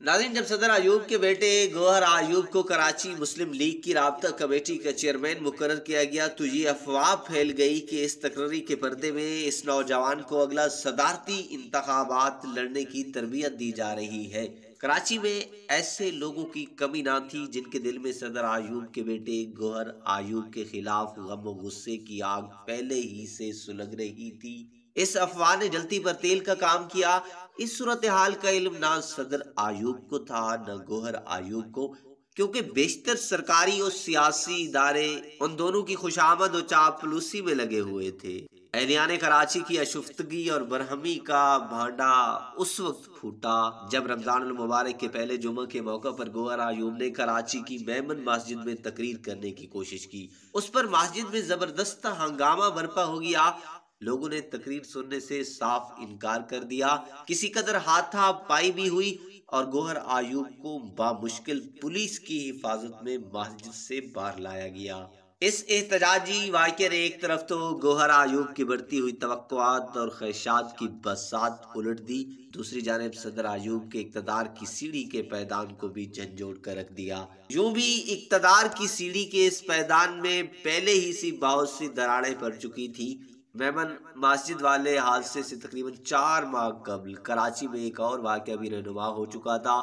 नाज़रीन, जब सदर अयूब के बेटे गौहर अयूब को कराची मुस्लिम लीग की राब्ता कमेटी का चेयरमैन मुकर्रर किया गया तो ये अफवाह फैल गई कि इस तकरीरी के पर्दे में इस नौजवान को अगला सदारती इंतखाबात लड़ने की तरबियत दी जा रही है। कराची में ऐसे लोगों की कमी ना थी जिनके दिल में सदर अयूब के बेटे गौहर अयूब के खिलाफ गम और गुस्से की आग पहले ही से सुलग रही थी। इस अफवाह ने जलती पर तेल का काम किया। इस सूरत हाल का इल्म ना सदर अयूब को था न गौहर अयूब को, क्योंकि बेशतर सरकारी और सियासी इदारे उन दोनों की खुशामद और चापलूसी में लगे हुए थे। एहलियाने कराची की अशुफ्तगी और बरहमी का भांडा उस वक्त फूटा जब रमजानुल मुबारक के पहले जुमा के मौका पर गौहर अयूब ने कराची की मेमन मस्जिद में तकरीर करने की कोशिश की। उस पर मस्जिद में जबरदस्त हंगामा बर्पा हो गया। लोगों ने तकरीर सुनने से साफ इनकार कर दिया। किसी कदर हाथापाई भी हुई और गौहर अयूब को बामुश्किल पुलिस की हिफाजत में मस्जिद से बाहर लाया गया। इस एहतजाजी वाक़े ने एक तरफ तो गौहर अयूब की बढ़ती हुई तवक्कुआत और ख्वाहिशात की बसात उलट दी, दूसरी जानिब सदर अयूब के इक़्तिदार की सीढ़ी के पैदान को भी झंझोड़ कर रख दिया। यूं भी इक़्तिदार की सीढ़ी के इस पैदान में पहले ही सी बहुत सी दरारें पड़ चुकी थी। मेमन मस्जिद वाले हादसे से तकरीबन 4 माह कबल कराची में एक और वाक़या भी रहनुमा हो चुका था।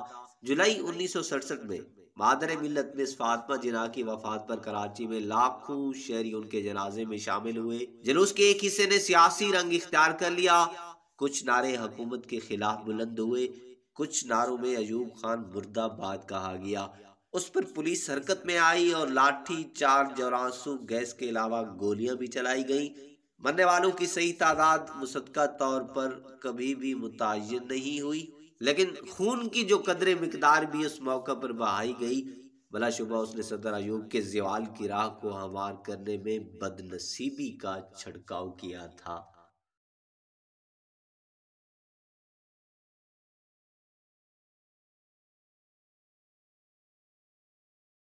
जुलाई 1967 में मादर मिल्लत मिस फातिमा जिन्ना की वफात पर कराची में लाखों शहरी उनके जनाजे में शामिल हुए। जुलूस के एक हिस्से ने सियासी रंग इख्तियार कर लिया। कुछ नारे हुकूमत के खिलाफ बुलंद हुए, कुछ नारों में अयूब खान मुर्दाबाद कहा गया। उस पर पुलिस हरकत में आई और लाठी चार्ज और आंसू गैस के अलावा गोलियां भी चलाई गईं। मरने वालों की सही तादाद मुसद्दका तौर पर कभी भी मुतय्यन नहीं हुई, लेकिन खून की जो कदरे मिकदार भी उस मौका पर बहाई गई, भला शुबा उसने सदर अयूब के ज़वाल की राह को हमार करने में बदनसीबी का छिड़काव किया था।